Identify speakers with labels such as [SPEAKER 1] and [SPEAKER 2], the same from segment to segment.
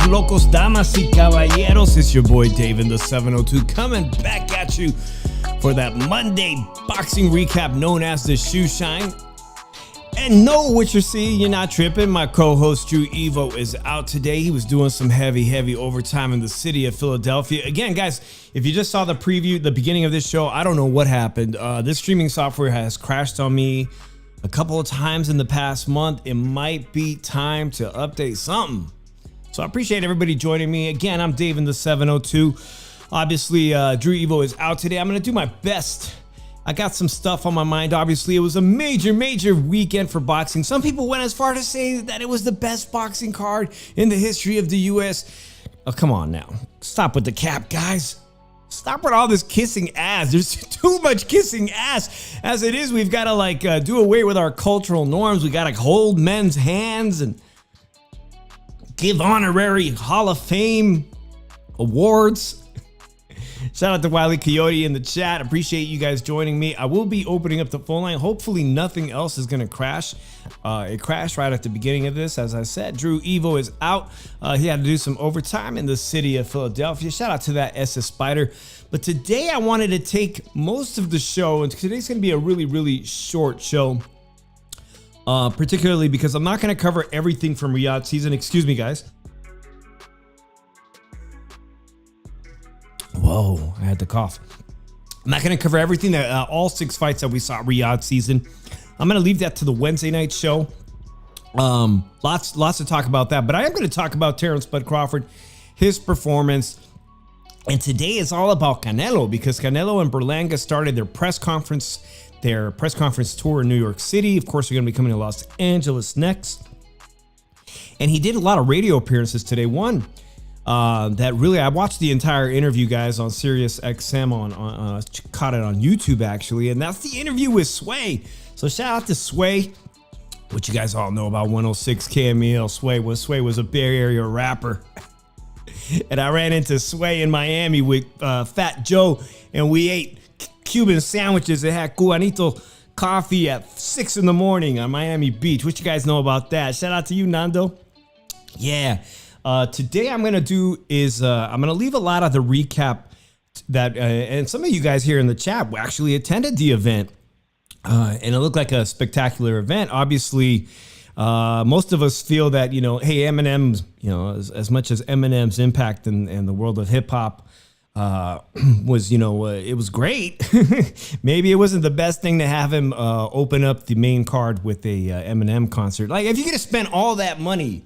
[SPEAKER 1] Locos, damas y caballeros, it's your boy Dave in the 702 coming back at you for that Monday boxing recap known as the Shoe Shine. And know what you're seeing, you're not tripping. My co-host Drew Evo is out today. He was doing some heavy overtime in the city of Philadelphia. Again, guys, if you just saw the preview, the beginning of this show, I don't know what happened. This streaming software has crashed on me a couple of times in the past month. It might be time to update something. So I appreciate everybody joining me. Again, I'm Dave in the 702. Obviously, Drew Evo is out today. I'm going to do my best. I got some stuff on my mind. Obviously, it was a major weekend for boxing. Some people went as far to say that it was the best boxing card in the history of the U.S. Oh, come on now. Stop with the cap, guys. Stop with all this kissing ass. There's too much kissing ass. As it is, we've got to do away with our cultural norms. We got to hold men's hands and give honorary Hall of Fame awards. Shout out to Wiley Coyote in the chat. Appreciate you guys joining me. I will be opening up the phone line. Hopefully nothing else is going to crash. It crashed right at the beginning of this. As I said, Drew Evo is out. He had to do some overtime in the city of Philadelphia. Shout out to that SS Spider. But today I wanted to take most of the show, and today's going to be a really short show. Particularly because I'm not going to cover everything from Riyadh season. Excuse me, guys. Whoa, I had to cough. I'm not going to cover everything that all 6 fights that we saw Riyadh season. I'm going to leave that to the Wednesday night show. Lots to talk about that, but I am going to talk about Terrence Bud Crawford, his performance. And today is all about Canelo, because Canelo and Berlanga started their press conference tour in New York City. Of course, they're going to be coming to Los Angeles next. And he did a lot of radio appearances today. One that really, I watched the entire interview, guys, on Sirius XM, caught it on YouTube actually, and that's the interview with Sway. So shout out to Sway, which you guys all know about 106 KMEL. Sway was a Bay Area rapper. And I ran into Sway in Miami with Fat Joe, and we ate Cuban sandwiches that had Cubanito coffee at 6 in the morning on Miami Beach. What you guys know about that? Shout out to you, Nando. Yeah. Today I'm going to do is I'm going to leave a lot of the recap that, and some of you guys here in the chat actually attended the event. And it looked like a spectacular event. Obviously, most of us feel that, hey, Eminem, as much as Eminem's impact in the world of hip hop, was, it was great. Maybe it wasn't the best thing to have him open up the main card with a Eminem concert. Like, if you're going to spend all that money,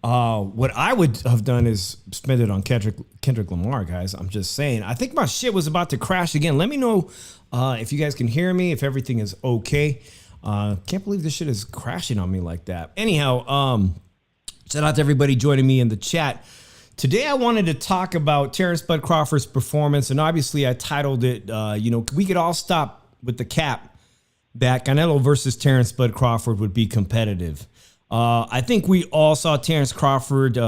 [SPEAKER 1] what I would have done is spend it on Kendrick Lamar, guys. I'm just saying. I think my shit was about to crash again. Let me know if you guys can hear me, if everything is okay. Can't believe this shit is crashing on me like that. Anyhow, shout out to everybody joining me in the chat. Today I wanted to talk about Terrence Bud Crawford's performance, and obviously I titled it, we could all stop with the cap that Canelo versus Terrence Bud Crawford would be competitive. I think we all saw Terrence Crawford give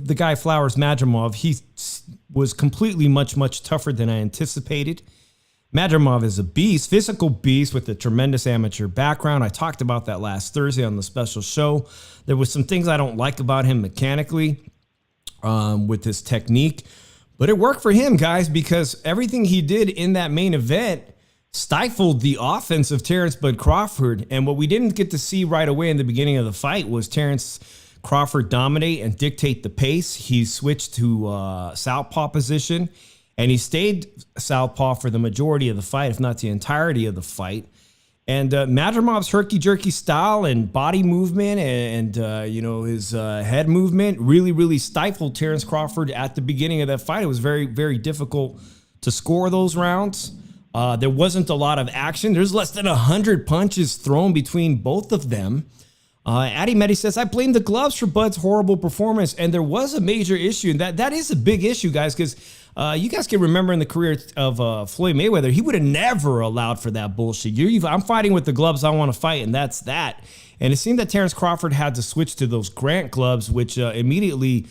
[SPEAKER 1] the guy flowers. Madrimov, he was completely much tougher than I anticipated. Madrimov is a beast, physical beast with a tremendous amateur background. I talked about that last Thursday on the special show. There was some things I don't like about him mechanically with his technique, but it worked for him, guys, because everything he did in that main event stifled the offense of Terrence Bud Crawford. And what we didn't get to see right away in the beginning of the fight was Terrence Crawford dominate and dictate the pace. He switched to southpaw position, and he stayed southpaw for the majority of the fight, if not the entirety of the fight. And Madrimov's herky-jerky style and body movement and his head movement really stifled Terrence Crawford at the beginning of that fight. It was very, very difficult to score those rounds. There wasn't a lot of action. There's less than 100 punches thrown between both of them. Addy Medi says, I blame the gloves for Bud's horrible performance. And there was a major issue. And that is a big issue, guys, because you guys can remember in the career of Floyd Mayweather, he would have never allowed for that bullshit. I'm fighting with the gloves I want to fight, and that's that. And it seemed that Terrence Crawford had to switch to those Grant gloves, which immediately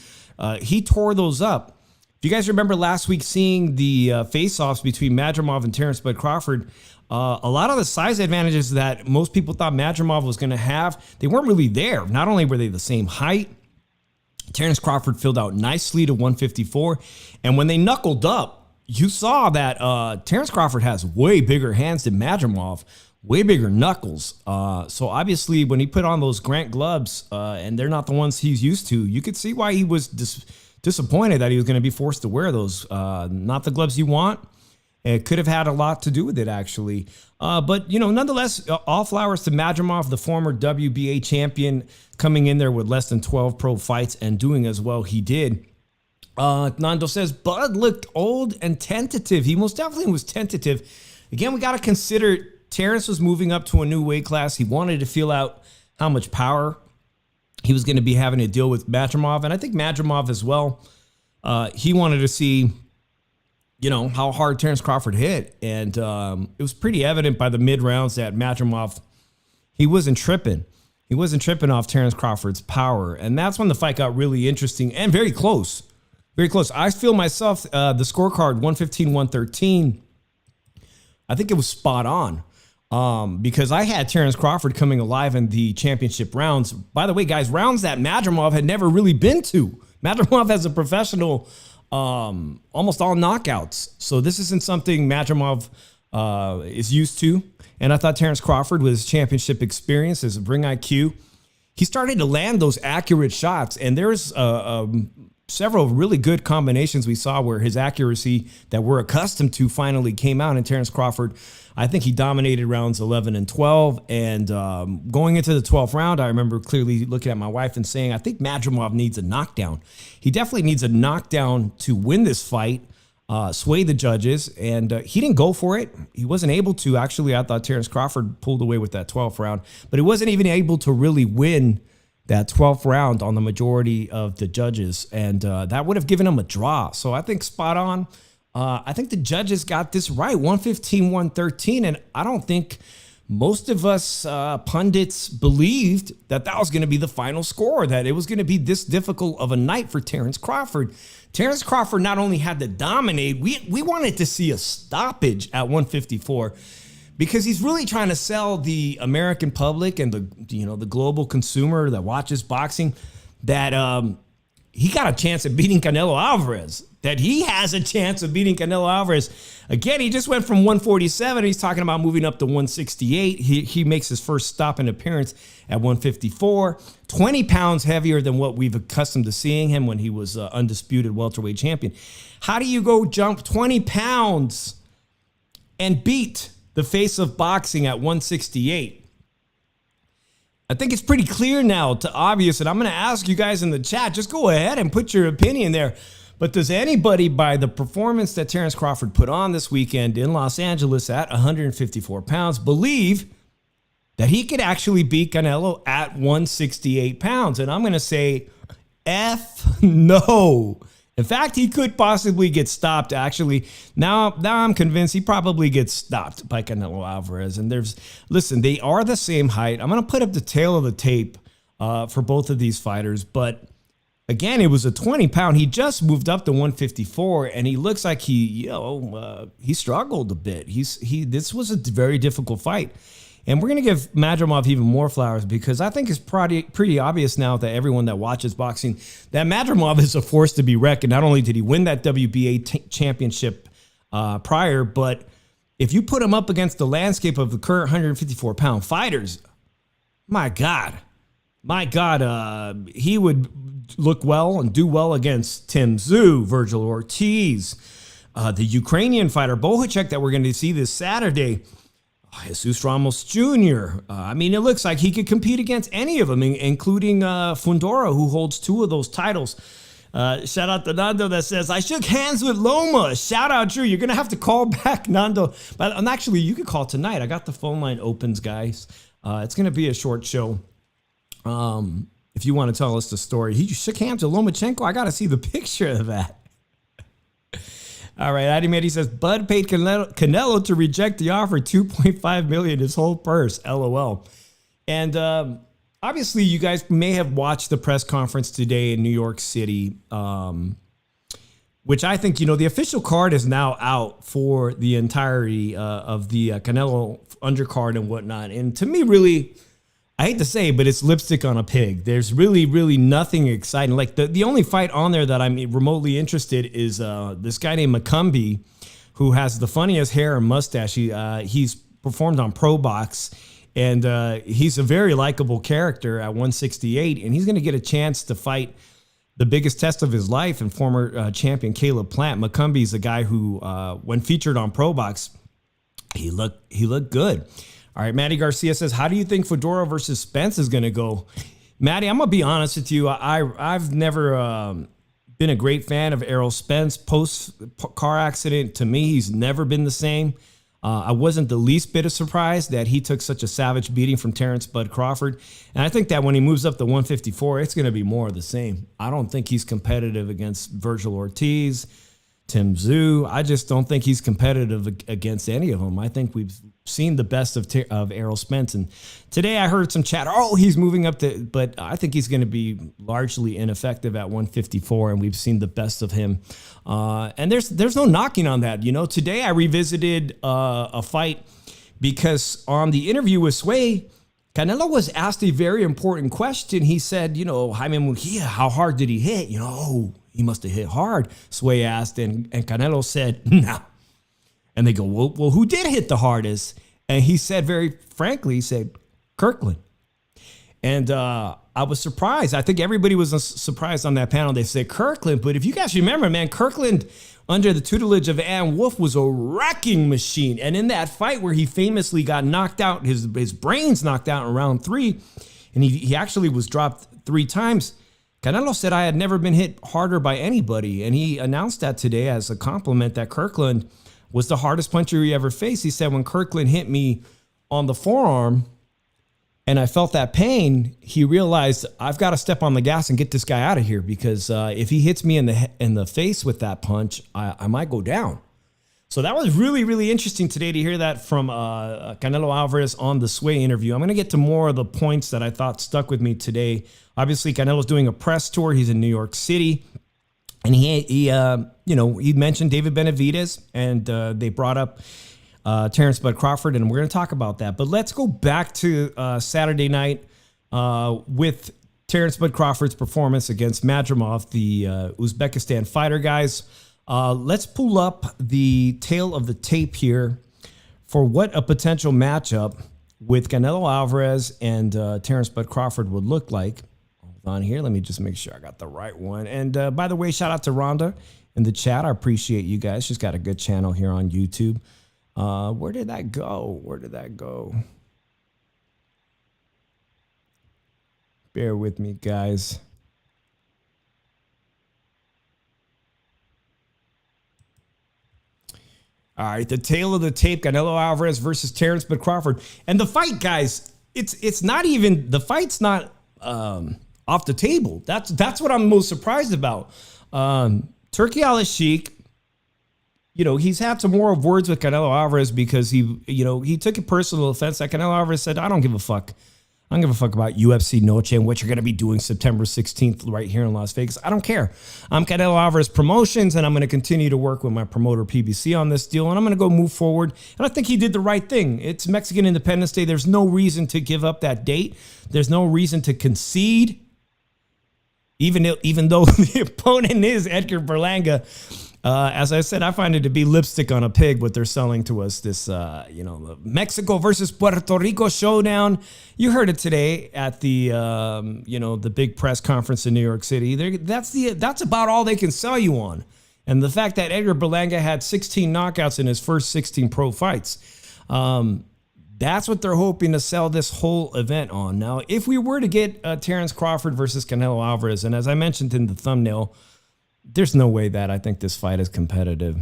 [SPEAKER 1] he tore those up. If you guys remember last week seeing the face-offs between Madrimov and Terrence Bud Crawford, a lot of the size advantages that most people thought Madrimov was going to have, they weren't really there. Not only were they the same height, Terrence Crawford filled out nicely to 154. And when they knuckled up, you saw that Terrence Crawford has way bigger hands than Madrimov, way bigger knuckles. So obviously when he put on those Grant gloves, and they're not the ones he's used to, you could see why he was disappointed that he was going to be forced to wear those. Not the gloves you want. It could have had a lot to do with it, actually. But, nonetheless, all flowers to Madrimov, the former WBA champion, coming in there with less than 12 pro fights and doing as well he did. Nando says, Bud looked old and tentative. He most definitely was tentative. Again, we got to consider Terrence was moving up to a new weight class. He wanted to feel out how much power he was going to be having to deal with Madrimov. And I think Madrimov as well, he wanted to see how hard Terrence Crawford hit. And it was pretty evident by the mid rounds that Madrimov, he wasn't tripping. He wasn't tripping off Terrence Crawford's power. And that's when the fight got really interesting and very close. Very close. I feel myself, the scorecard 115-113, I think it was spot on. Because I had Terrence Crawford coming alive in the championship rounds. By the way, guys, rounds that Madrimov had never really been to. Madrimov as a professional, almost all knockouts. So this isn't something Madrimov is used to. And I thought Terrence Crawford, with his championship experience, his ring IQ, he started to land those accurate shots. And there's several really good combinations we saw where his accuracy that we're accustomed to finally came out. And Terrence Crawford, I think he dominated rounds 11 and 12. And going into the 12th round, I remember clearly looking at my wife and saying, I think Madrimov needs a knockdown. He definitely needs a knockdown to win this fight, sway the judges. And he didn't go for it. He wasn't able to. Actually, I thought Terrence Crawford pulled away with that 12th round, but he wasn't even able to really win that 12th round on the majority of the judges. And that would have given him a draw. So I think spot on. I think the judges got this right, 115-113. And I don't think most of us pundits believed that was going to be the final score, that it was going to be this difficult of a night for Terrence Crawford. Terrence Crawford not only had to dominate, we wanted to see a stoppage at 154 because he's really trying to sell the American public and the global consumer that watches boxing that he got a chance at beating Canelo Alvarez, that he has a chance of beating Canelo Alvarez. Again, he just went from 147. He's talking about moving up to 168. He makes his first stop and appearance at 154, 20 pounds heavier than what we've accustomed to seeing him when he was undisputed welterweight champion. How do you go jump 20 pounds and beat the face of boxing at 168? I think it's pretty clear now to obvious, and I'm going to ask you guys in the chat, just go ahead and put your opinion there. But does anybody, by the performance that Terrence Crawford put on this weekend in Los Angeles at 154 pounds, believe that he could actually beat Canelo at 168 pounds? And I'm going to say, F no. In fact, he could possibly get stopped, actually. Now I'm convinced he probably gets stopped by Canelo Alvarez. And listen, they are the same height. I'm going to put up the tail of the tape for both of these fighters. But again, it was a 20-pound. He just moved up to 154, and he looks like he struggled a bit. This was a very difficult fight. And we're going to give Madrimov even more flowers because I think it's pretty obvious now that everyone that watches boxing that Madrimov is a force to be reckoned. Not only did he win that WBA championship prior, but if you put him up against the landscape of the current 154-pound fighters, my God, he would look well and do well against Tim Tszyu, Virgil Ortiz, the Ukrainian fighter Bohacek that we're going to see this Saturday, Jesus Ramos Jr. I mean, it looks like he could compete against any of them, including Fundora, who holds 2 of those titles. Shout out to Nando that says, I shook hands with Loma. Shout out, Drew. You're going to have to call back, Nando. But actually, you can call tonight. I got the phone line opens, guys. It's going to be a short show. If you want to tell us the story. He shook hands with Lomachenko. I got to see the picture of that. All right, Adi Medi says, Bud paid Canelo to reject the offer, $2.5 million, his whole purse, LOL. And obviously, you guys may have watched the press conference today in New York City, which I think, the official card is now out for the entirety of the Canelo undercard and whatnot. And to me, really, I hate to say, but it's lipstick on a pig. There's really, really nothing exciting. Like the only fight on there that I'm remotely interested is this guy named McCumbee, who has the funniest hair and mustache. He's performed on Pro Box, and he's a very likable character at 168, and he's going to get a chance to fight the biggest test of his life and former champion Caleb Plant. McCumbee's a guy who, when featured on Pro Box, he looked good. All right, Matty Garcia says, how do you think Fedora versus Spence is going to go? Matty, I'm going to be honest with you. I've never been a great fan of Errol Spence. Post-car accident, to me, he's never been the same. I wasn't the least bit of surprised that he took such a savage beating from Terrence Bud Crawford. And I think that when he moves up to 154, it's going to be more of the same. I don't think he's competitive against Virgil Ortiz, Tim Tszyu. I just don't think he's competitive against any of them. I think we've seen the best of Errol Spence. And today I heard some chatter, he's moving up to, but I think he's going to be largely ineffective at 154, and we've seen the best of him. And there's no knocking on that. Today I revisited a fight because on the interview with Sway, Canelo was asked a very important question. He said, Jaime Mujia, how hard did he hit? He must have hit hard, Sway asked, and Canelo said, no. And they go, well, who did hit the hardest? And he said, very frankly, he said, Kirkland. And I was surprised. I think everybody was surprised on that panel. They said Kirkland. But if you guys remember, man, Kirkland, under the tutelage of Ann Wolf, was a wrecking machine. And in that fight where he famously got knocked out, his brains knocked out in round 3, and he actually was dropped 3 times, Canelo said, I had never been hit harder by anybody. And he announced that today as a compliment that Kirkland was the hardest puncher he ever faced. He said, when Kirkland hit me on the forearm and I felt that pain, he realized I've got to step on the gas and get this guy out of here, because if he hits me in the face with that punch, I might go down. So that was really, really interesting today to hear that from Canelo Alvarez on the Sway interview. I'm going to get to more of the points that I thought stuck with me today. Obviously, Canelo's doing a press tour. He's in New York City. And he mentioned David Benavidez, and they brought up Terrence Bud Crawford, and we're going to talk about that. But let's go back to Saturday night with Terrence Bud Crawford's performance against Madrimov, the Uzbekistan fighter, guys. Let's pull up the tail of the tape here for what a potential matchup with Canelo Alvarez and Terrence Bud Crawford would look like. On here, let me just make sure I got the right one. And by the way, shout out to Rhonda in the chat. I appreciate you guys. She's got a good channel here on YouTube. Where did that go? Bear with me, guys. All right, the tail of the tape, Canelo Alvarez versus Terrence Bud Crawford. And the fight, guys, it's not even, the fight's not off the table. That's what I'm most surprised about. Turki Al-Sheikh, he's had some more words with Canelo Alvarez because he took a personal offense that Canelo Alvarez said, I don't give a fuck. I don't give a fuck about UFC Noche and what you're going to be doing September 16th right here in Las Vegas. I don't care. I'm Canelo Alvarez Promotions, and I'm going to continue to work with my promoter PBC on this deal, and I'm going to go move forward. And I think he did the right thing. It's Mexican Independence Day. There's no reason to give up that date. There's no reason to concede, even though the opponent is Edgar Berlanga. As I said, I find it to be lipstick on a pig what they're selling to us. This, the Mexico versus Puerto Rico showdown. You heard it today at the, the big press conference in New York City. That's about all they can sell you on. And the fact that Edgar Berlanga had 16 knockouts in his first 16 pro fights, that's what they're hoping to sell this whole event on. Now, if we were to get Terrence Crawford versus Canelo Alvarez, and as I mentioned in the thumbnail, there's no way that I think this fight is competitive.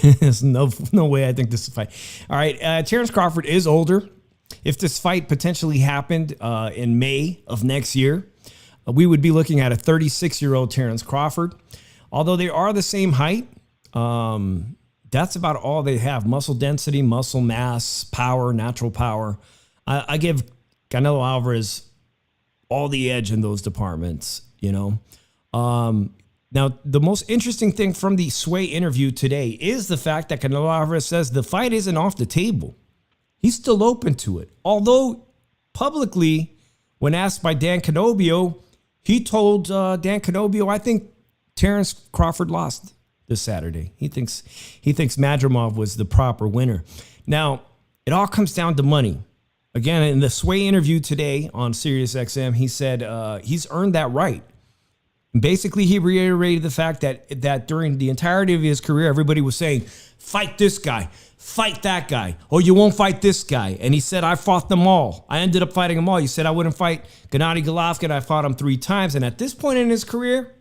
[SPEAKER 1] There's no way I think this is a fight. All right, Terrence Crawford is older. If this fight potentially happened in May of next year, we would be looking at a 36-year-old Terrence Crawford. Although they are the same height, that's about all they have. Muscle density, muscle mass, power, natural power. I give Canelo Alvarez all the edge in those departments, Now, the most interesting thing from the Sway interview today is the fact that Canelo Alvarez says the fight isn't off the table. He's still open to it. Although publicly, when asked by Dan Canobio, he told Dan Canobio, I think Terrence Crawford lost this Saturday. He thinks Madrimov was the proper winner. Now, it all comes down to money. Again, in the Sway interview today on SiriusXM, he said he's earned that right. Basically, he reiterated the fact that during the entirety of his career, everybody was saying, fight this guy, fight that guy, or you won't fight this guy. And he said, I fought them all. I ended up fighting them all. He said, I wouldn't fight Gennady Golovkin. I fought him 3 times. And at this point in his career,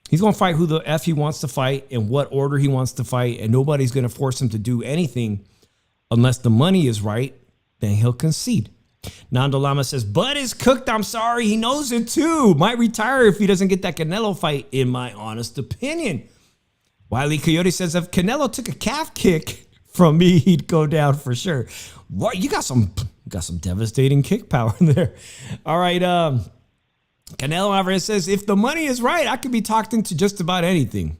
[SPEAKER 1] he's going to fight who the F he wants to fight in what order he wants to fight. And nobody's going to force him to do anything unless the money is right. Then he'll concede. Nando Lama says, Bud is cooked. I'm sorry. He knows it too. Might retire if he doesn't get that Canelo fight, in my honest opinion. Wiley Coyote says, if Canelo took a calf kick from me, he'd go down for sure. What? You got some devastating kick power in there. All right. Canelo Alvarez says, if the money is right, I could be talked into just about anything.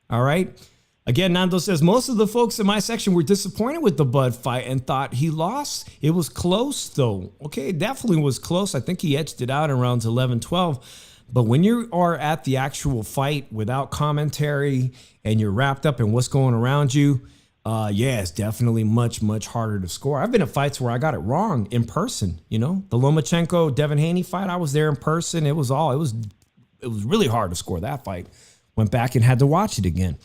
[SPEAKER 1] All right. Again, Nando says, most of the folks in my section were disappointed with the Bud fight and thought he lost. It was close, though. Okay, it definitely was close. I think he edged it out in rounds 11, 12. But when you are at the actual fight without commentary and you're wrapped up in what's going around you, it's definitely much, much harder to score. I've been at fights where I got it wrong in person. The Lomachenko-Devin Haney fight, I was there in person. It was really hard to score that fight. Went back and had to watch it again.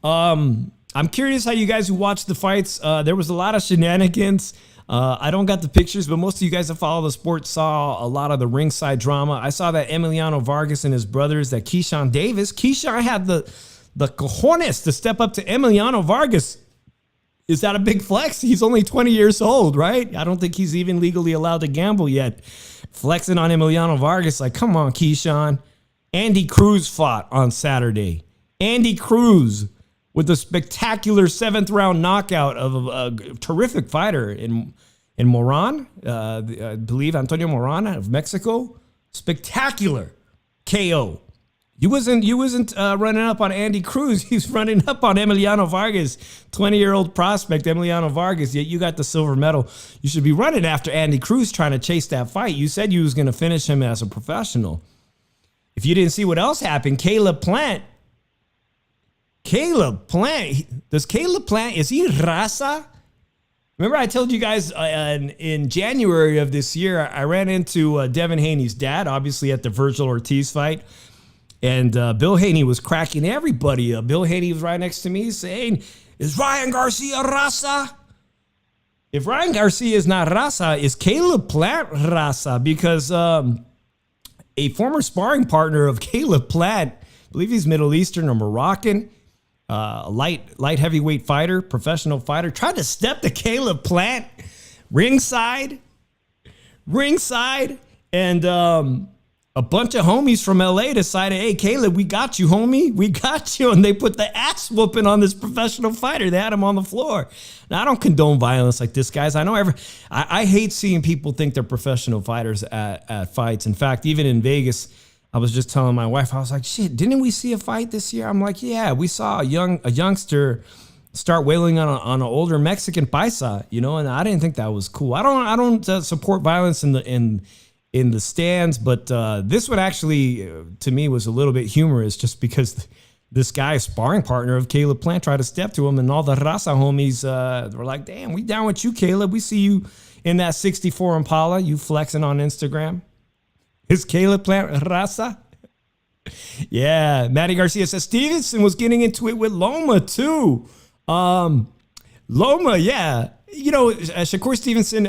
[SPEAKER 1] I'm curious how you guys who watched the fights, there was a lot of shenanigans. I don't got the pictures, but most of you guys that follow the sport saw a lot of the ringside drama. I saw that Emiliano Vargas and his brothers, that Keyshawn had the cojones to step up to Emiliano Vargas. Is that a big flex? He's only 20 years old, right? I don't think he's even legally allowed to gamble yet. Flexing on Emiliano Vargas, like, come on, Keyshawn. Andy Cruz fought on Saturday. Andy Cruz, with a spectacular 7th round knockout of a terrific fighter in Moran, I believe Antonio Moran of Mexico. Spectacular KO. You wasn't running up on Andy Cruz. He's running up on Emiliano Vargas, 20-year-old prospect Emiliano Vargas. Yet you got the silver medal. You should be running after Andy Cruz, trying to chase that fight. You said you was going to finish him as a professional. If you didn't see what else happened, Caleb Plant, is he raza? Remember I told you guys in January of this year, I ran into Devin Haney's dad, obviously at the Virgil Ortiz fight. And Bill Haney was cracking everybody up. Bill Haney was right next to me saying, is Ryan Garcia raza? If Ryan Garcia is not raza, is Caleb Plant raza? Because a former sparring partner of Caleb Plant, I believe he's Middle Eastern or Moroccan, light heavyweight fighter, professional fighter, tried to step to Caleb Plant ringside, and a bunch of homies from LA decided, hey, Caleb, we got you, homie. We got you. And they put the ass whooping on this professional fighter. They had him on the floor. Now, I don't condone violence like this, guys. I hate seeing people think they're professional fighters at fights. In fact, even in Vegas, I was just telling my wife, I was like, shit, didn't we see a fight this year? I'm like, yeah, we saw a youngster start wailing on an older Mexican paisa, and I didn't think that was cool. I don't support violence in the stands, but this one actually, to me, was a little bit humorous just because this guy, sparring partner of Caleb Plant, tried to step to him, and all the Raza homies were like, damn, we down with you, Caleb. We see you in that 64 Impala, you flexing on Instagram. Is Caleb Plant Raza? Yeah, Matty Garcia says Stevenson was getting into it with Loma too. Loma, yeah. You know, Shakur Stevenson,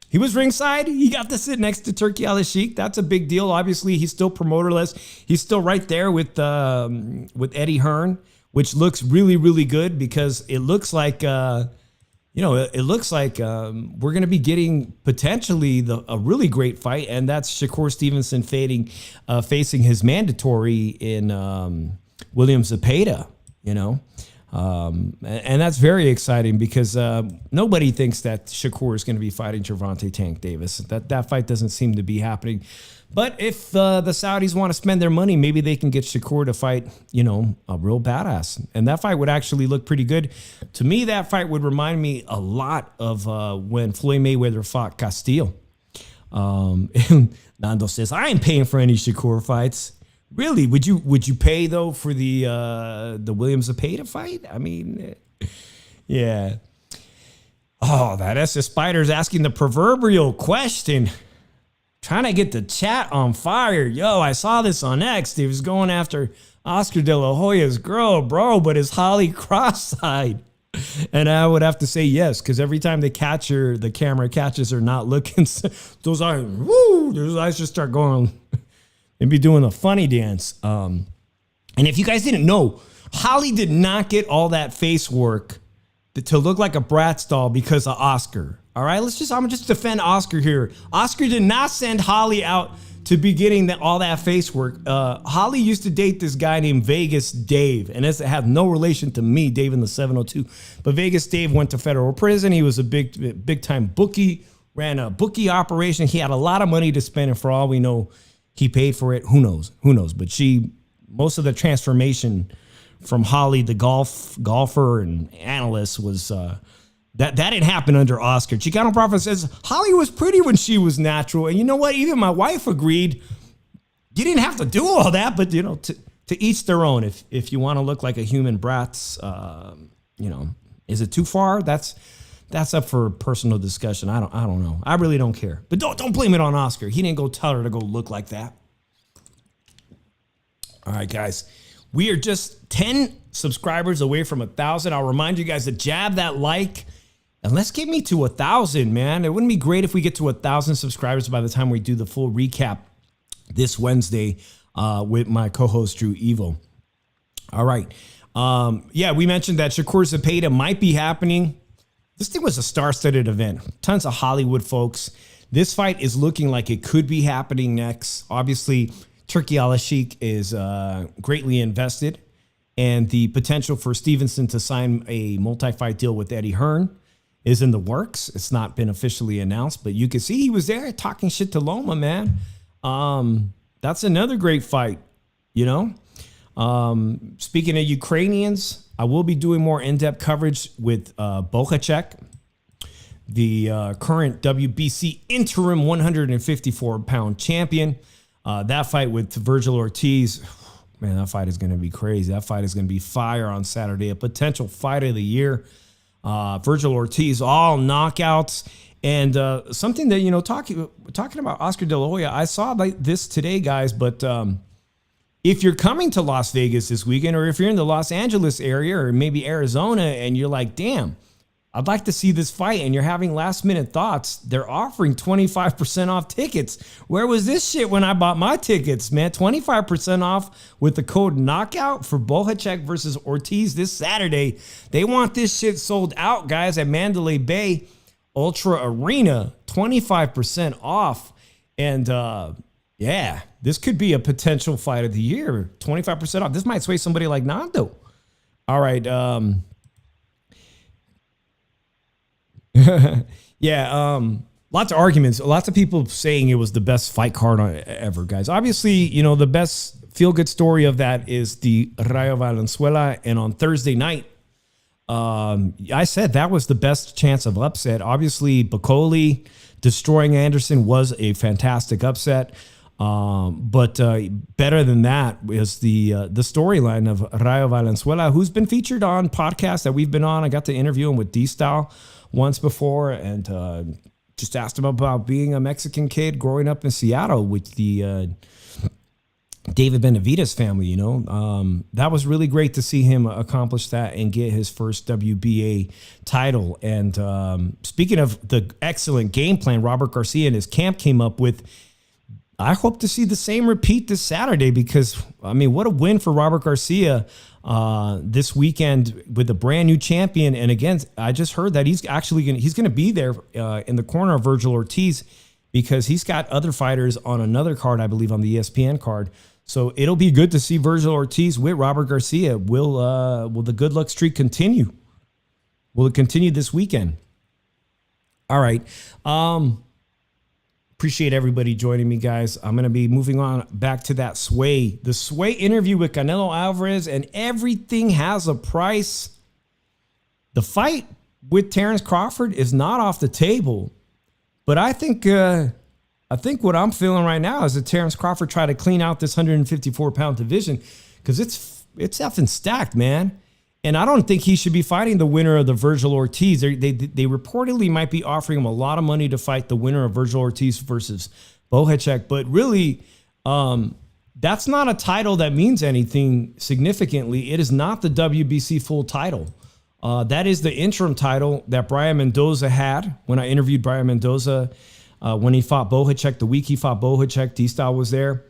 [SPEAKER 1] he was ringside. He got to sit next to Turki Al-Sheikh. That's a big deal. Obviously, he's still promoterless. He's still right there with Eddie Hearn, which looks really, really good because it looks like, we're going to be getting potentially a really great fight, and that's Shakur Stevenson facing his mandatory in William Zepeda, you know. And that's very exciting because nobody thinks that Shakur is going to be fighting Gervonta Tank Davis. That fight doesn't seem to be happening. But if the Saudis want to spend their money, maybe they can get Shakur to fight, you know, a real badass. And that fight would actually look pretty good. To me, that fight would remind me a lot of when Floyd Mayweather fought Castillo. And Nando says, I ain't paying for any Shakur fights. Really? Would you pay though for the William Zepeda fight? I mean, yeah. Oh, that SS Spider's asking the proverbial question. Trying to get the chat on fire. Yo, I saw this on X. He was going after Oscar De La Hoya's girl, bro, but is Holly cross-eyed? And I would have to say yes, because every time they catch her, the camera catches her not looking. Those eyes just start going and be doing a funny dance. And if you guys didn't know, Holly did not get all that face work to look like a Bratz doll because of Oscar. All right, I'm gonna just defend Oscar here. Oscar did not send Holly out to be getting all that face work. Holly used to date this guy named Vegas Dave, and it has no relation to me, Dave in the 702. But Vegas Dave went to federal prison. He was a big time bookie, ran a bookie operation. He had a lot of money to spend, and for all we know, he paid for it. Who knows? But most of the transformation from Holly, the golfer and analyst, was that didn't happen under Oscar. Chicano Prophet says Holly was pretty when she was natural, and you know what? Even my wife agreed. You didn't have to do all that, but you know, to each their own. If you want to look like a human Bratz, you know, is it too far? That's up for personal discussion. I don't know. I really don't care. But don't blame it on Oscar. He didn't go tell her to go look like that. All right, guys. We are just 10 subscribers away from 1,000. I'll remind you guys to jab that like. And let's get me to 1,000, man. It wouldn't be great if we get to 1,000 subscribers by the time we do the full recap this Wednesday with my co-host, Drew Evo. All right. Yeah, we mentioned that Shakur Zepeda might be happening. This thing was a star-studded event. Tons of Hollywood folks. This fight is looking like it could be happening next. Obviously, Turki Al-Sheikh is greatly invested, and the potential for Stevenson to sign a multi-fight deal with Eddie Hearn is in the works. It's not been officially announced, but you can see he was there talking shit to Loma, man. That's another great fight, you know? Speaking of Ukrainians, I will be doing more in-depth coverage with Bohacek, the current WBC interim 154-pound champion. That fight with Virgil Ortiz, man, that fight is going to be crazy. That fight is going to be fire on Saturday, a potential fight of the year. Virgil Ortiz, all knockouts. And something that, you know, talking about Oscar De La Hoya, I saw like this today, guys, but if you're coming to Las Vegas this weekend, or if you're in the Los Angeles area or maybe Arizona and you're like, damn, I'd like to see this fight, and you're having last minute thoughts, they're offering 25% off tickets. Where was this shit when I bought my tickets, man? 25% off with the code knockout for Bohacek versus Ortiz this Saturday. They want this shit sold out, guys, at Mandalay Bay Ultra Arena. 25% off. And yeah, this could be a potential fight of the year. 25% off. This might sway somebody like Nando. All right. Yeah, lots of arguments, lots of people saying it was the best fight card ever, guys. Obviously, you know, the best feel-good story of that is the Rayo Valenzuela, and on Thursday night, I said that was the best chance of upset. Obviously, Bacoli destroying Anderson was a fantastic upset. But better than that is the storyline of Rayo Valenzuela, who's been featured on podcasts that we've been on. I got to interview him with D-Style once before, and just asked him about being a Mexican kid growing up in Seattle with the David Benavidez family. You know, that was really great to see him accomplish that and get his first WBA title. And speaking of the excellent game plan Robert Garcia and his camp came up with, I hope to see the same repeat this Saturday, because, I mean, what a win for Robert Garcia this weekend with a brand new champion. And again, I just heard that he's going to be there in the corner of Virgil Ortiz, because he's got other fighters on another card, I believe, on the ESPN card. So it'll be good to see Virgil Ortiz with Robert Garcia. Will the good luck streak continue? Will it continue this weekend? All right. Appreciate everybody joining me, guys. I'm going to be moving on back to the Sway interview with Canelo Alvarez, and everything has a price. The fight with Terrence Crawford is not off the table, but I think what I'm feeling right now is that Terrence Crawford try to clean out this 154-pound division, because it's effing stacked, man. And I don't think he should be fighting the winner of the Virgil Ortiz. They reportedly might be offering him a lot of money to fight the winner of Virgil Ortiz versus Bohacek. But really, that's not a title that means anything significantly. It is not the WBC full title. That is the interim title that Brian Mendoza had when I interviewed Brian Mendoza when he fought Bohacek. The week he fought Bohacek, D-Style was there.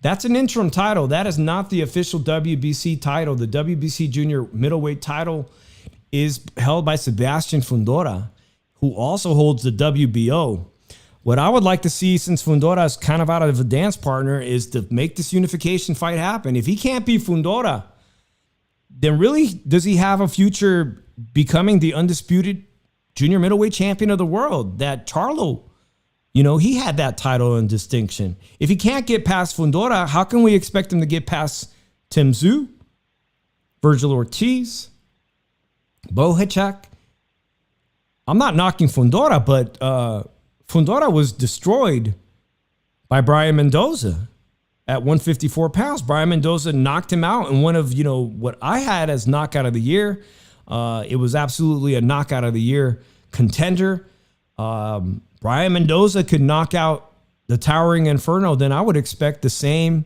[SPEAKER 1] That's an interim title. That is not the official WBC title. The WBC junior middleweight title is held by Sebastian Fundora, who also holds the WBO. What I would like to see, since Fundora is kind of out of a dance partner, is to make this unification fight happen. If he can't be Fundora, then really, does he have a future becoming the undisputed junior middleweight champion of the world that Charlo, you know, he had that title and distinction. If he can't get past Fundora, how can we expect him to get past Tim Tszyu, Virgil Ortiz, Bohacek? I'm not knocking Fundora, but Fundora was destroyed by Brian Mendoza at 154 pounds. Brian Mendoza knocked him out in one of, you know, what I had as knockout of the year. It was absolutely a knockout of the year contender. Brian Mendoza could knock out the Towering Inferno, then I would expect the same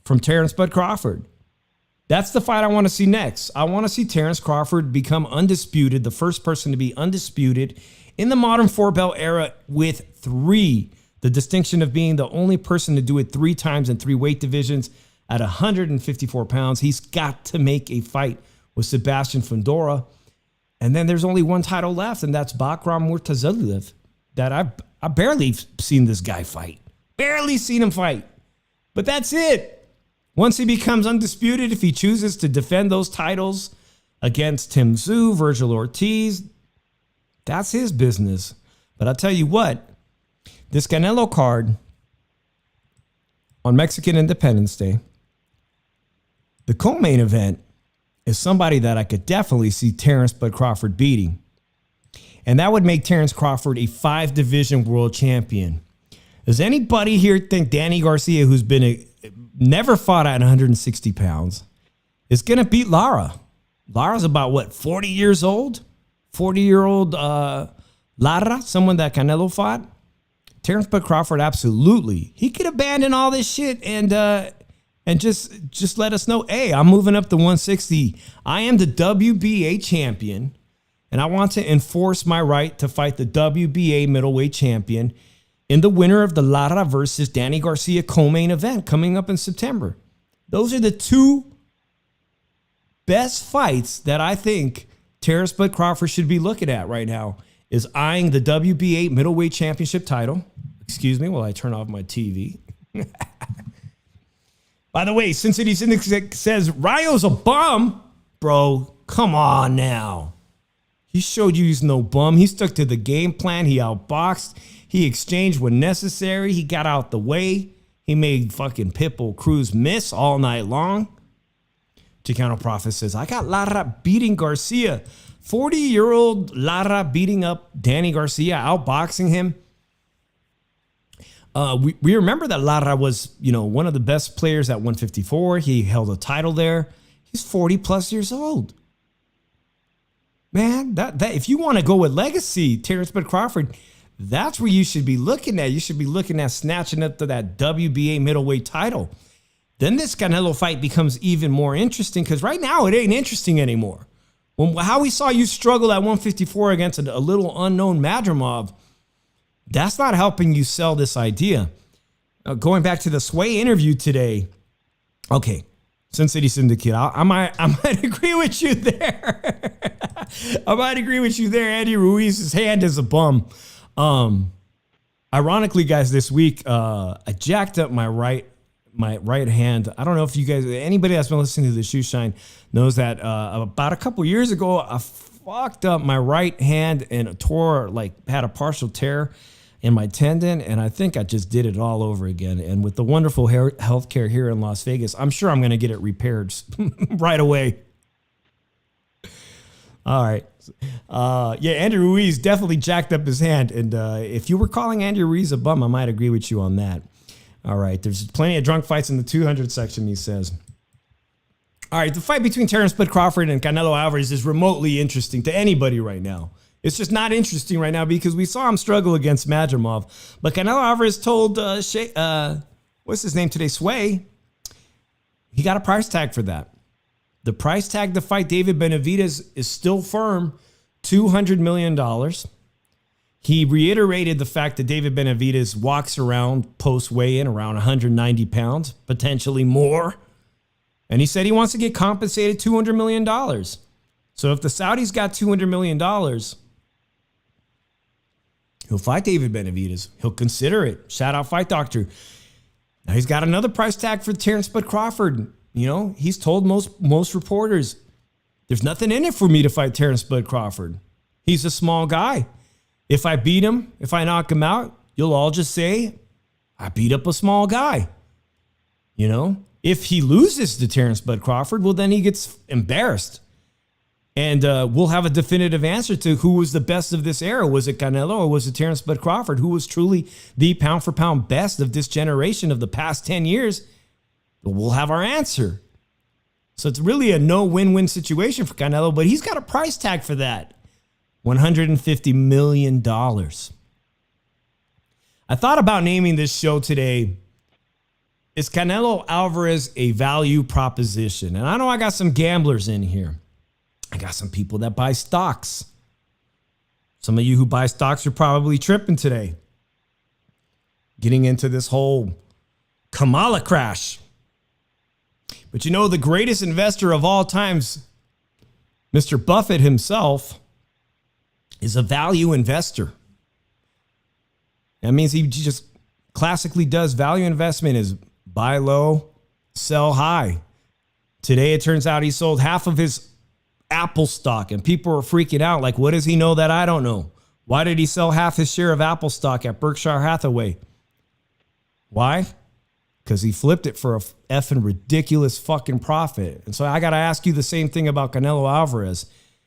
[SPEAKER 1] from Terrence Bud Crawford. That's the fight I want to see next. I want to see Terrence Crawford become undisputed, the first person to be undisputed in the modern four-belt era with three. The distinction of being the only person to do it 3 times in 3 weight divisions at 154 pounds. He's got to make a fight with Sebastian Fundora. And then there's only one title left, and that's Bakram Murtazayev, that I barely seen this guy fight. Barely seen him fight. But that's it. Once he becomes undisputed, if he chooses to defend those titles against Tim Tszyu, Virgil Ortiz, that's his business. But I'll tell you what, this Canelo card on Mexican Independence Day, the co-main event, is somebody that I could definitely see Terrence Bud Crawford beating. And that would make Terrence Crawford a 5-division world champion. Does anybody here think Danny Garcia, who's been never fought at 160 pounds, is going to beat Lara? Lara's about, what, 40 years old? 40-year-old Lara, someone that Canelo fought? Terrence Bud Crawford, absolutely. He could abandon all this shit and just let us know, hey, I'm moving up to 160. I am the WBA champion, and I want to enforce my right to fight the WBA middleweight champion in the winner of the Lara versus Danny Garcia co-main event coming up in September. Those are the 2 best fights that I think Terrence Bud Crawford should be looking at right now, is eyeing the WBA middleweight championship title. Excuse me while I turn off my TV. By the way, Cincinnati Cynic says, Rayo's a bum. Bro, come on now. He showed you he's no bum. He stuck to the game plan. He outboxed. He exchanged when necessary. He got out the way. He made fucking Pitbull Cruz miss all night long. Chicano Prophet says, I got Lara beating Garcia. 40-year-old Lara beating up Danny Garcia, outboxing him. We remember that Lara was, one of the best players at 154. He held a title there. He's 40 plus years old. Man, that if you want to go with legacy, Terrence Bud Crawford, that's where you should be looking at. You should be looking at snatching up to that WBA middleweight title. Then this Canelo fight becomes even more interesting because right now it ain't interesting anymore. How we saw you struggle at 154 against a little unknown Madrimov, that's not helping you sell this idea. Going back to the Sway interview today, okay, Sin City Syndicate, I might agree with you there. I might agree with you there. Andy Ruiz's hand is a bum. Ironically, guys, this week I jacked up my right hand. I don't know if you guys, anybody that's been listening to the Shoe Shine knows that about a couple years ago, I fucked up my right hand and had a partial tear in my tendon. And I think I just did it all over again. And with the wonderful healthcare here in Las Vegas, I'm sure I'm going to get it repaired right away. All right. Andy Ruiz definitely jacked up his hand. And if you were calling Andy Ruiz a bum, I might agree with you on that. All right, there's plenty of drunk fights in the 200 section, he says. All right, the fight between Terrence Bud Crawford and Canelo Alvarez is remotely interesting to anybody right now. It's just not interesting right now because we saw him struggle against Madrimov. But Canelo Alvarez told, what's his name today, Sway, he got a price tag for that. The price tag to fight David Benavidez is still firm, $200 million. He reiterated the fact that David Benavidez walks around post weigh-in around 190 pounds, potentially more. And he said he wants to get compensated $200 million. So if the Saudis got $200 million, he'll fight David Benavidez. He'll consider it. Shout out Fight Doctor. Now he's got another price tag for Terrence Bud Crawford. He's told most reporters, there's nothing in it for me to fight Terrence Bud Crawford. He's a small guy. If I beat him, if I knock him out, you'll all just say, I beat up a small guy. If he loses to Terrence Bud Crawford, well, then he gets embarrassed. And we'll have a definitive answer to who was the best of this era. Was it Canelo or was it Terrence Bud Crawford? Who was truly the pound for pound best of this generation of the past 10 years? We'll have our answer. So it's really a no win-win situation for Canelo, but he's got a price tag for that. $150 million. I thought about naming this show today, is Canelo Alvarez a value proposition? And I know I got some gamblers in here. I got some people that buy stocks. Some of you who buy stocks are probably tripping today. Getting into this whole Kamala crash. But the greatest investor of all times, Mr. Buffett himself, is a value investor. That means he just classically does value investment is buy low, sell high. Today, it turns out he sold half of his Apple stock and people are freaking out. Like, what does he know that I don't know? Why did he sell half his share of Apple stock at Berkshire Hathaway? Why? Because he flipped it for a effing ridiculous fucking profit. And so I got to ask you the same thing about Canelo Alvarez.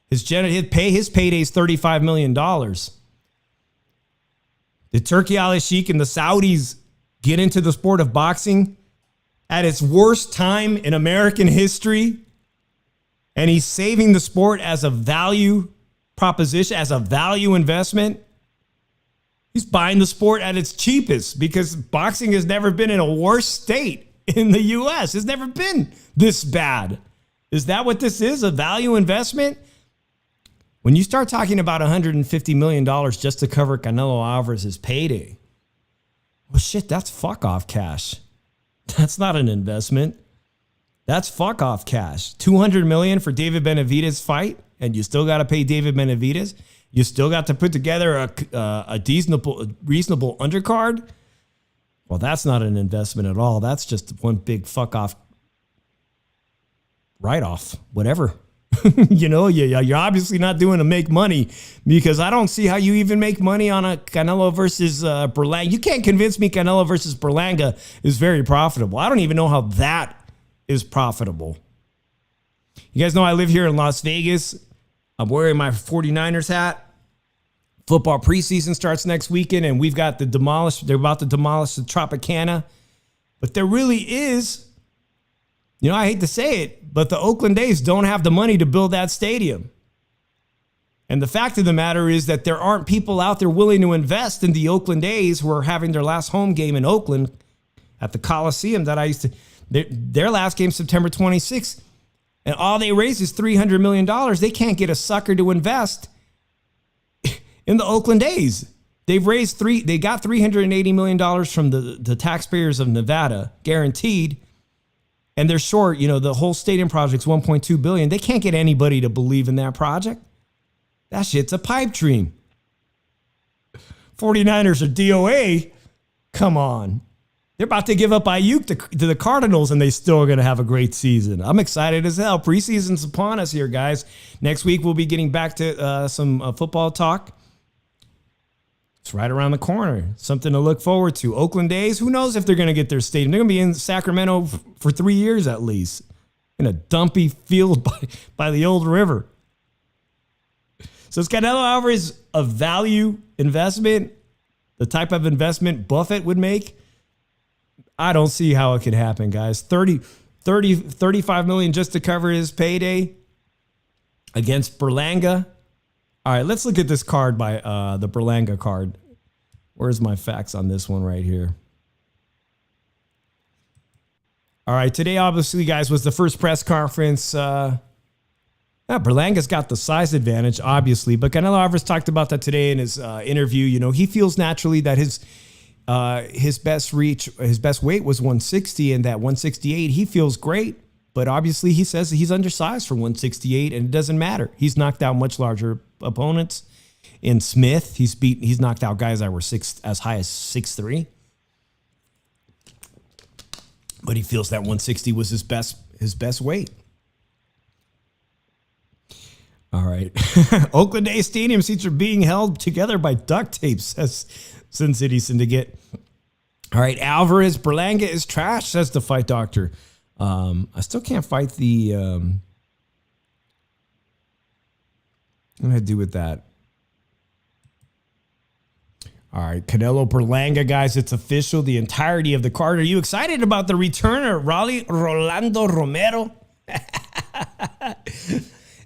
[SPEAKER 1] His payday is $35 million. Did Turki Al-Sheikh and the Saudis get into the sport of boxing at its worst time in American history? And he's saving the sport as a value proposition, as a value investment. He's buying the sport at its cheapest because boxing has never been in a worse state in the U.S. It's never been this bad. Is that what this is? A value investment? When you start talking about $150 million just to cover Canelo Alvarez's payday, well, shit, that's fuck off cash. That's not an investment. That's fuck off cash. $200 million for David Benavidez fight, and you still got to pay David Benavidez. You still got to put together a reasonable undercard. Well, that's not an investment at all. That's just one big fuck off write off, whatever. You're obviously not doing to make money because I don't see how you even make money on a Canelo versus Berlanga. You can't convince me Canelo versus Berlanga is very profitable. I don't even know how that is profitable. You guys know I live here in Las Vegas. I'm wearing my 49ers hat. Football preseason starts next weekend, and we've got they're about to demolish the Tropicana. But there really is, I hate to say it, but the Oakland A's don't have the money to build that stadium. And the fact of the matter is that there aren't people out there willing to invest in the Oakland A's who are having their last home game in Oakland at the Coliseum that I used to, their last game September 26th. And all they raised is $300 million. They can't get a sucker to invest in the Oakland A's. They got $380 million from the taxpayers of Nevada, guaranteed. And they're short, the whole stadium project's $1.2 billion. They can't get anybody to believe in that project. That shit's a pipe dream. 49ers are DOA. Come on. They're about to give up Ayuk to the Cardinals, and they still are going to have a great season. I'm excited as hell. Preseason's upon us here, guys. Next week, we'll be getting back to some football talk. It's right around the corner. Something to look forward to. Oakland A's, who knows if they're going to get their stadium. They're going to be in Sacramento for 3 years at least, in a dumpy field by the old river. So is Canelo Alvarez a value investment? The type of investment Buffett would make? I don't see how it could happen, guys. 35 million just to cover his payday against Berlanga. All right, let's look at this card by the Berlanga card. Where's my facts on this one right here? All right, today, obviously, guys, was the first press conference. Berlanga's got the size advantage, obviously, but Canelo Alvarez talked about that today in his interview. He feels naturally that his best weight was 160, and that 168, he feels great. But obviously, he says he's undersized for 168, and it doesn't matter. He's knocked out much larger opponents. In Smith, he's knocked out guys that were as high as 6'3". But he feels that 160 was his best weight. All right. Oakland A's stadium seats are being held together by duct tape, says Sin City Syndicate. All right. Alvarez, Berlanga is trash, says the fight doctor. I still can't fight the... what do I do with that? All right. Canelo Berlanga, guys. It's official. The entirety of the card. Are you excited about the return of Rolando Romero?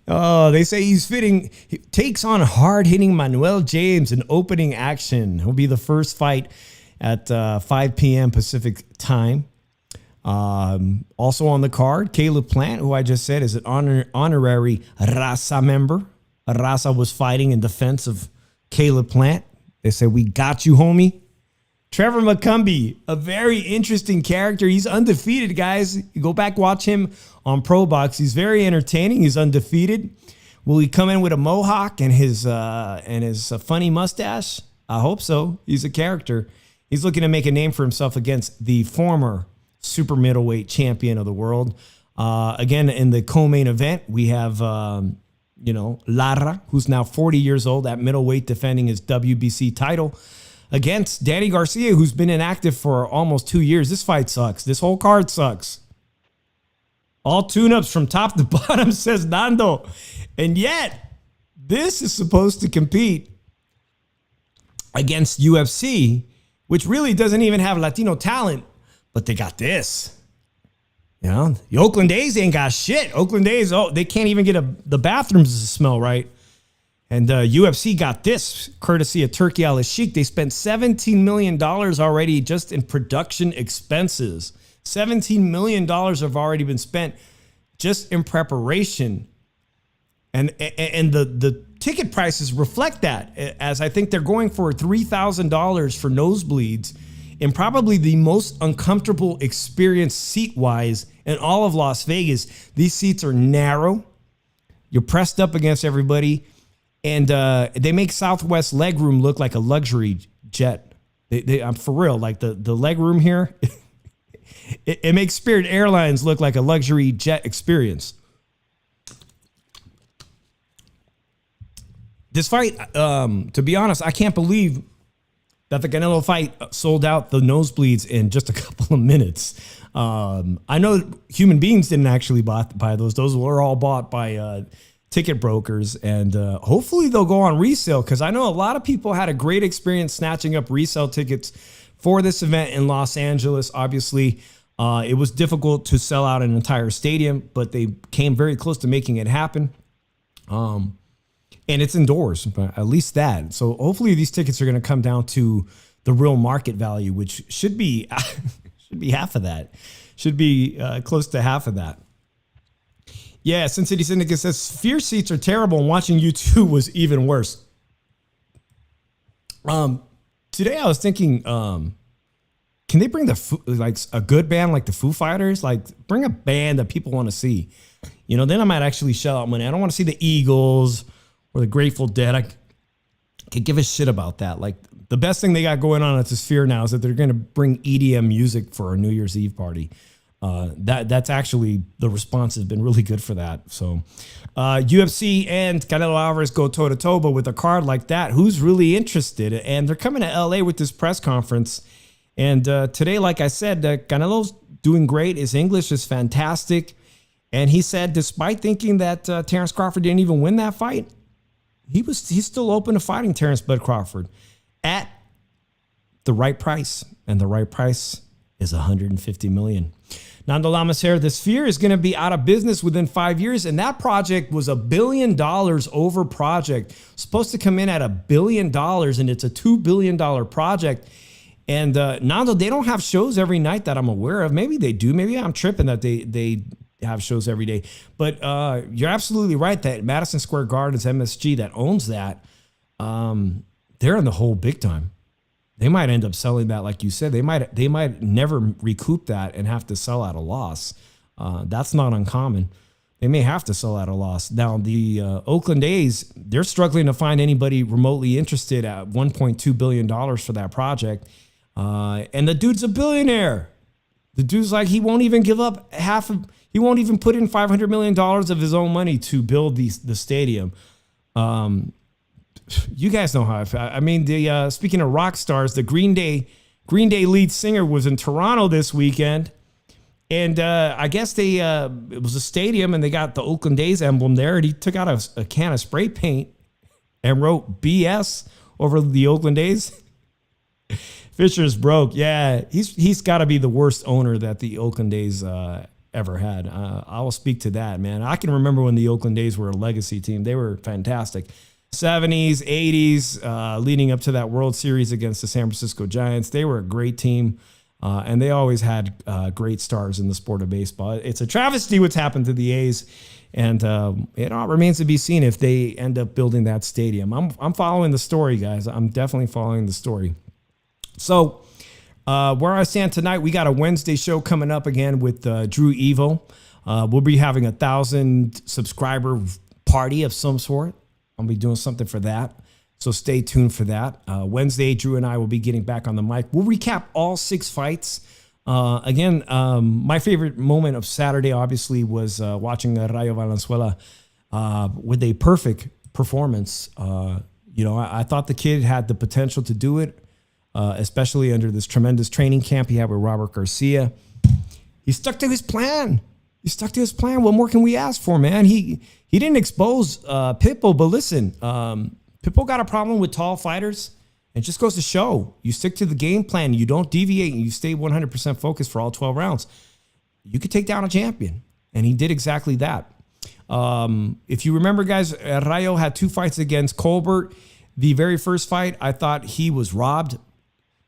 [SPEAKER 1] Oh, they say he's fitting. He takes on hard-hitting Manuel James in opening action. He'll be the first fight at 5 p.m. Pacific time. Also on the card, Caleb Plant, who I just said is an honorary Raza member. Raza was fighting in defense of Caleb Plant. They said, we got you, homie. Trevor McCumbee, a very interesting character. He's undefeated, guys. You go back, watch him on Pro Box. He's very entertaining. He's undefeated. Will he come in with a mohawk and his funny mustache? I hope so. He's a character. He's looking to make a name for himself against the former super middleweight champion of the world. Again, in the co-main event, we have Lara, who's now 40 years old at middleweight, defending his WBC title against Danny Garcia, who's been inactive for almost 2 years. This fight sucks. This whole card sucks. All tune-ups from top to bottom, says Nando. And yet, this is supposed to compete against UFC, which really doesn't even have Latino talent, but they got this. The Oakland A's ain't got shit. Oakland A's, they can't even get the bathrooms to smell right. And UFC got this, courtesy of Turkey Al-Sheikh. They spent $17 million already just in production expenses. $17 million have already been spent just in preparation. And the ticket prices reflect that, as I think they're going for $3,000 for nosebleeds in probably the most uncomfortable experience seat-wise in all of Las Vegas. These seats are narrow. You're pressed up against everybody. And they make Southwest legroom look like a luxury jet. I'm for real. Like the legroom here, it makes Spirit Airlines look like a luxury jet experience. This fight, to be honest, I can't believe that the Canelo fight sold out the nosebleeds in just a couple of minutes. I know human beings didn't actually buy those. Those were all bought by ticket brokers, and hopefully they'll go on resale, because I know a lot of people had a great experience snatching up resale tickets for this event in Los Angeles. Obviously, it was difficult to sell out an entire stadium, but they came very close to making it happen. And it's indoors, but at least that. So hopefully these tickets are going to come down to the real market value, which should be half of that. Should be close to half of that. Yeah, Sin City Syndicate says Sphere seats are terrible, and watching U2 was even worse. Today I was thinking, can they bring like a good band like the Foo Fighters? Like, bring a band that people want to see. You know, then I might actually shell out money. I don't want to see the Eagles or the Grateful Dead. I could give a shit about that. Like, the best thing they got going on at the Sphere now is that they're going to bring EDM music for a New Year's Eve party. That's actually, the response has been really good for that. So UFC and Canelo Alvarez go toe to toe, but with a card like that, who's really interested? And they're coming to LA with this press conference. And today, like I said, Canelo's doing great. His English is fantastic. And he said, despite thinking that Terrence Crawford didn't even win that fight, he's still open to fighting Terrence Bud Crawford at the right price. And the right price is $150 million. Nando Lamas here. The Sphere is going to be out of business within 5 years, and that project was $1 billion over project. Supposed to come in at $1 billion, and it's a $2 billion project. And Nando, they don't have shows every night that I'm aware of. Maybe they do. Maybe I'm tripping that they have shows every day. But you're absolutely right that Madison Square Garden's MSG that owns that, they're in the hole big time. They might end up selling that, like you said. They might never recoup that and have to sell at a loss. That's not uncommon. They may have to sell at a loss. Now, the Oakland A's, they're struggling to find anybody remotely interested at $1.2 billion for that project. And the dude's a billionaire. The dude's like, he won't even give up he won't even put in $500 million of his own money to build the stadium. You guys know how I feel. I mean, speaking of rock stars, the Green Day lead singer was in Toronto this weekend. And I guess it was a stadium, and they got the Oakland A's emblem there. And he took out a can of spray paint and wrote BS over the Oakland A's. Fisher's broke. Yeah, he's got to be the worst owner that the Oakland A's ever had. I will speak to that, man. I can remember when the Oakland A's were a legacy team. They were fantastic. 70s, 80s, leading up to that World Series against the San Francisco Giants. They were a great team, and they always had great stars in the sport of baseball. It's a travesty what's happened to the A's, and it all remains to be seen if they end up building that stadium. I'm following the story, guys. I'm definitely following the story. So where I stand tonight, we got a Wednesday show coming up again with Drew Evo. We'll be having 1,000 subscriber party of some sort. I'll be doing something for that. So stay tuned for that. Wednesday, Drew and I will be getting back on the mic. We'll recap all 6 fights. Again, my favorite moment of Saturday, obviously, was watching Rayo Valenzuela with a perfect performance. I thought the kid had the potential to do it, especially under this tremendous training camp he had with Robert Garcia. He stuck to his plan. What more can we ask for, man? He didn't expose Pitbull, but listen, Pitbull got a problem with tall fighters. It just goes to show you stick to the game plan. You don't deviate, and you stay 100% focused for all 12 rounds. You could take down a champion, and he did exactly that. If you remember, guys, Rayo had 2 fights against Colbert. The very first fight, I thought he was robbed.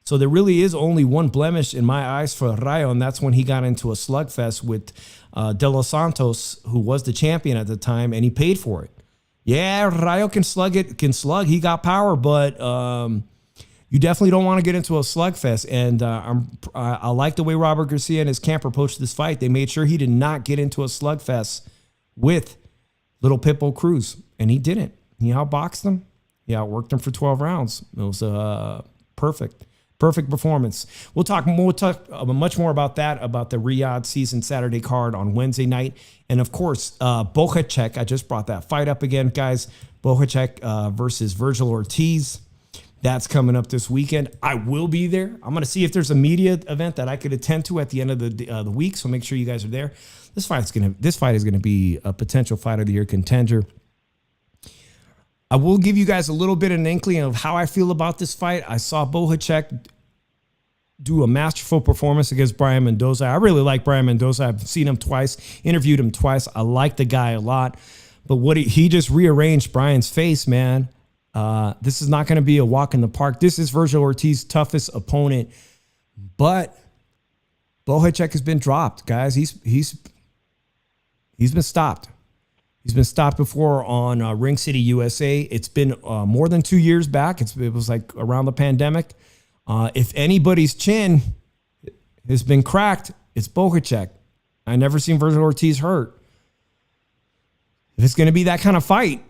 [SPEAKER 1] So there really is only one blemish in my eyes for Rayo, and that's when he got into a slugfest with De Los Santos, who was the champion at the time, and he paid for it. Yeah, Rayo can slug. He got power, but you definitely don't want to get into a slugfest. And I like the way Robert Garcia and his camp approached this fight. They made sure he did not get into a slugfest with little Pitbull Cruz, and he didn't. He outboxed him. He outworked him for 12 rounds. It was perfect performance. We'll talk much more about that, about the Riyadh season Saturday card on Wednesday night. And of course, Bohacek, I just brought that fight up again, guys. Bohacek versus Virgil Ortiz. That's coming up this weekend. I will be there. I'm going to see if there's a media event that I could attend to at the end of the week. So make sure you guys are there. This fight is going to be a potential fight of the year contender. I will give you guys a little bit of an inkling of how I feel about this fight. I saw Bohacek do a masterful performance against Brian Mendoza. I really like Brian Mendoza. I've seen him twice, interviewed him twice. I like the guy a lot. But what he just rearranged Brian's face, man. This is not going to be a walk in the park. This is Vergil Ortiz's toughest opponent. But Bohacek has been dropped, guys. He's been stopped. He's been stopped before on Ring City, USA. It's been more than 2 years back. It was like around the pandemic. If anybody's chin has been cracked, it's Bohacek. I never seen Vergil Ortiz hurt. If it's going to be that kind of fight,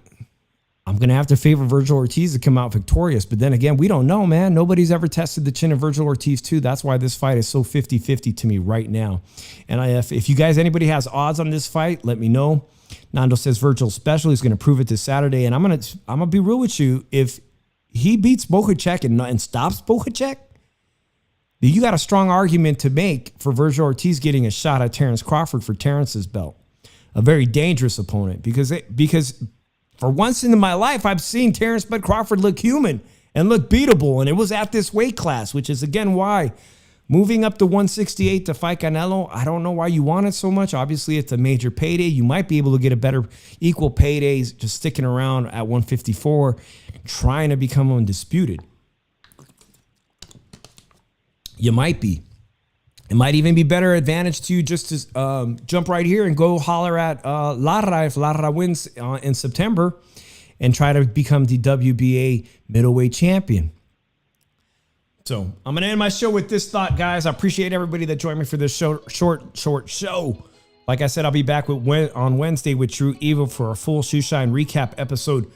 [SPEAKER 1] I'm going to have to favor Vergil Ortiz to come out victorious. But then again, we don't know, man. Nobody's ever tested the chin of Vergil Ortiz too. That's why this fight is so 50-50 to me right now. And if you guys, anybody has odds on this fight, let me know. Nando says Vergil special. He's going to prove it this Saturday. And I'm going to be real with you. If he beats Bohacek and stops Bohacek, you got a strong argument to make for Vergil Ortiz getting a shot at Terrence Crawford for Terrence's belt. A very dangerous opponent because for once in my life, I've seen Terrence Bud Crawford look human and look beatable. And it was at this weight class, which is, again, why moving up to 168 to fight Canelo, I don't know why you want it so much. Obviously, it's a major payday. You might be able to get a better equal paydays just sticking around at 154, trying to become undisputed. You might be. It might even be better advantage to you just to jump right here and go holler at Lara if Lara wins in September and try to become the WBA middleweight champion. So I'm going to end my show with this thought, guys. I appreciate everybody that joined me for this short show. Like I said, I'll be back on Wednesday with True Evil for a full Shoeshine recap episode.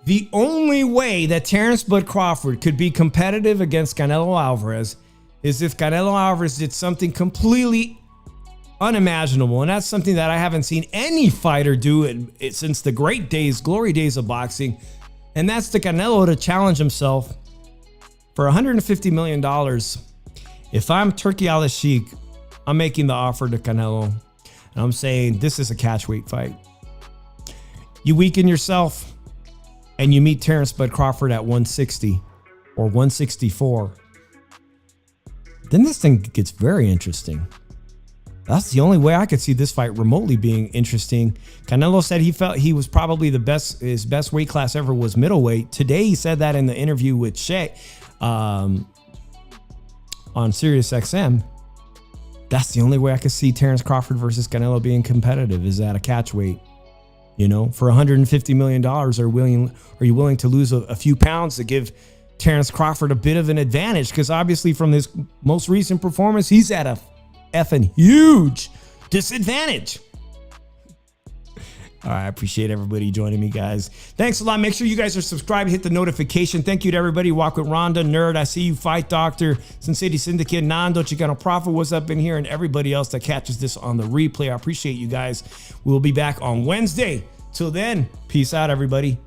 [SPEAKER 1] The only way that Terrence Bud Crawford could be competitive against Canelo Alvarez is if Canelo Alvarez did something completely unimaginable. And that's something that I haven't seen any fighter do since the glory days of boxing. And that's the Canelo to challenge himself for $150 million. If I'm Turki Al-Sheikh, I'm making the offer to Canelo. And I'm saying this is a catchweight fight. You weaken yourself and you meet Terrence Bud Crawford at 160 or 164. Then this thing gets very interesting. That's the only way I could see this fight remotely being interesting. Canelo said he felt he was probably his best weight class ever was middleweight. Today he said that in the interview with Shay on Sirius XM. That's the only way I could see Terrence Crawford versus Canelo being competitive is at a catchweight. You know, for $150 million, are you willing to lose a few pounds to give Terrence Crawford a bit of an advantage? Because obviously from this most recent performance, he's at a effing huge disadvantage. All right, I appreciate everybody joining me, guys. Thanks a lot. Make sure you guys are subscribed, hit the notification. Thank you to everybody. Walk with Rhonda, Nerd, I See You, Fight Doctor, Sin City Syndicate, Nando, Chicano Prophet, what's up in here, and everybody else that catches this on the replay. I appreciate you guys. We'll be back on Wednesday. Till then, peace out, everybody.